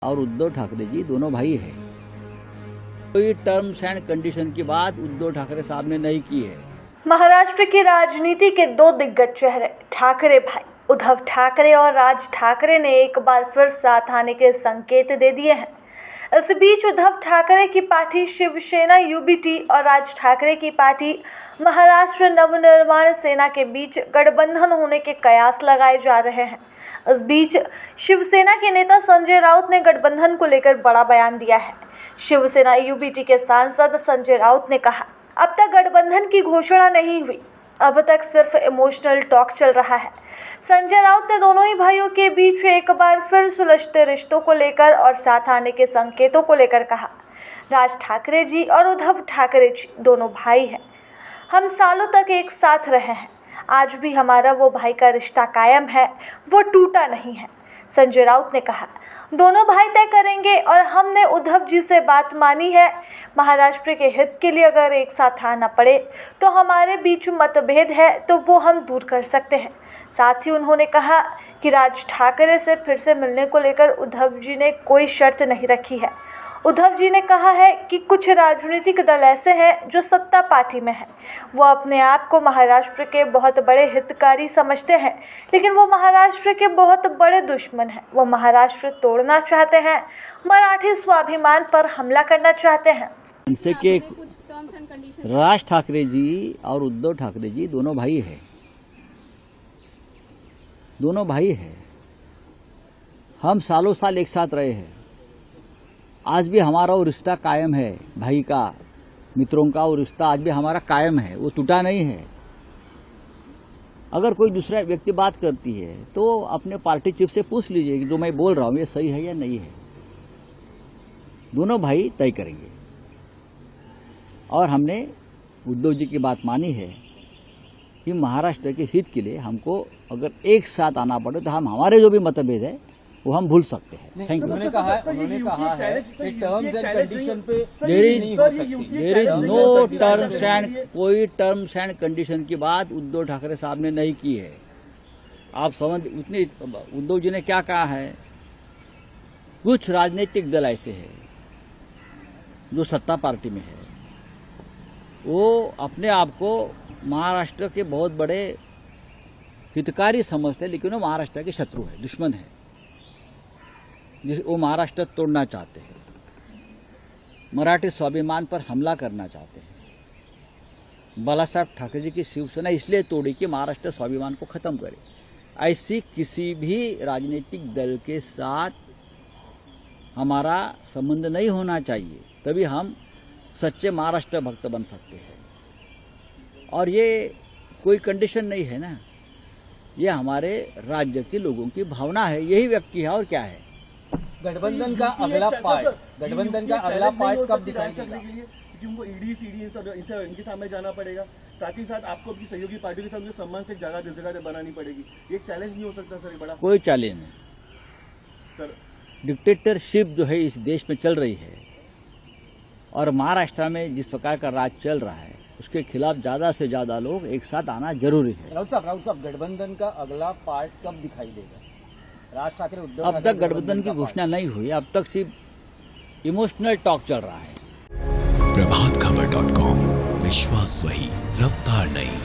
और उद्धव ठाकरे जी दोनों भाई हैं। कोई टर्म्स एंड कंडीशन की बात उद्धव ठाकरे साहब ने नहीं की है। महाराष्ट्र की राजनीति के दो दिग्गज चेहरे ठाकरे भाई उद्धव ठाकरे और राज ठाकरे ने एक बार फिर साथ आने के संकेत दे दिए हैं। इस बीच उद्धव ठाकरे की पार्टी शिवसेना यूबीटी और राज ठाकरे की पार्टी महाराष्ट्र नवनिर्माण सेना के बीच गठबंधन होने के कयास लगाए जा रहे हैं। इस बीच शिवसेना के नेता संजय राउत ने गठबंधन को लेकर बड़ा बयान दिया है। शिवसेना यूबीटी के सांसद संजय राउत ने कहा, अब तक गठबंधन की घोषणा नहीं हुई, अब तक सिर्फ इमोशनल टॉक चल रहा है। संजय राउत ने दोनों ही भाइयों के बीच एक बार फिर सुलझते रिश्तों को लेकर और साथ आने के संकेतों को लेकर कहा, राज ठाकरे जी और उद्धव ठाकरे जी दोनों भाई हैं। हम सालों तक एक साथ रहे हैं, आज भी हमारा वो भाई का रिश्ता कायम है, वो टूटा नहीं है। संजय राउत ने कहा, दोनों भाई तय करेंगे और हमने उद्धव जी से बात मानी है। महाराष्ट्र के हित के लिए अगर एक साथ आना पड़े तो हमारे बीच मतभेद है तो वो हम दूर कर सकते हैं। साथ ही उन्होंने कहा कि राज ठाकरे से फिर से मिलने को लेकर उद्धव जी ने कोई शर्त नहीं रखी है। उद्धव जी ने कहा है कि कुछ राजनीतिक दल ऐसे हैं जो सत्ता पार्टी में हैं, वो अपने आप को महाराष्ट्र के बहुत बड़े हितकारी समझते हैं, लेकिन वो महाराष्ट्र के बहुत बड़े दुश्मन हैं। वो महाराष्ट्र तोड़ना चाहते हैं, मराठी स्वाभिमान पर हमला करना चाहते हैं। इनसे कि राज ठाकरे जी और उद्धव ठाकरे जी दोनों भाई हैं, दोनों भाई हैं। हम सालों साल एक साथ रहे हैं, आज भी हमारा वो रिश्ता कायम है। भाई का, मित्रों का वो रिश्ता आज भी हमारा कायम है, वो टूटा नहीं है। अगर कोई दूसरा व्यक्ति बात करती है तो अपने पार्टी चीफ से पूछ लीजिए कि जो मैं बोल रहा हूं ये सही है या नहीं है। दोनों भाई तय करेंगे और हमने उद्धव जी की बात मानी है कि महाराष्ट्र के हित के लिए हमको अगर एक साथ आना पड़े तो हम हमारे जो भी मतभेद है वो हम भूल सकते हैं। Thank you. उन्होंने कहा है कि टर्म्स एंड कंडीशन पे there is no terms and कोई टर्म्स एंड कंडीशन की बात उद्धव ठाकरे साहब ने नहीं की है। आप समझ उतनी उद्धव जी ने क्या कहा है, कुछ राजनीतिक दल ऐसे हैं जो सत्ता पार्टी में है, वो अपने आप को महाराष्ट्र के बहुत बड़े हितकारी समझते हैं, लेकिन वो महाराष्ट्र के शत्रु है, दुश्मन है, वो महाराष्ट्र तोड़ना चाहते हैं, मराठी स्वाभिमान पर हमला करना चाहते हैं। बालासाहेब ठाकरे जी की शिवसेना इसलिए तोड़ी कि महाराष्ट्र स्वाभिमान को खत्म करे। ऐसी किसी भी राजनीतिक दल के साथ हमारा संबंध नहीं होना चाहिए, तभी हम सच्चे महाराष्ट्र भक्त बन सकते हैं। और ये कोई कंडीशन नहीं है ना, ये हमारे राज्य के लोगों की भावना है, यही व्यक्ति है और क्या है। गठबंधन का अगला पार्ट कब दिखाई देगा? क्योंकि उनको ईडी सीडी इनके सामने जाना पड़ेगा, साथ ही साथ आपको अपनी सहयोगी पार्टी के साथ सम्मान से जगह बनानी पड़ेगी। ये चैलेंज नहीं हो सकता सर? बड़ा कोई चैलेंज नहीं सर। डिक्टेटरशिप जो है इस देश में चल रही है और महाराष्ट्र में जिस प्रकार का राज चल रहा है उसके खिलाफ ज्यादा से ज्यादा लोग एक साथ आना जरूरी है। राउत साहब, गठबंधन का अगला पार्ट कब दिखाई देगा? राज ठाकरे उद्धव अब तक गठबंधन की घोषणा नहीं हुई, अब तक सिर्फ इमोशनल टॉक चल रहा है। प्रभातखबर.com, विश्वास वही, रफ्तार नहीं।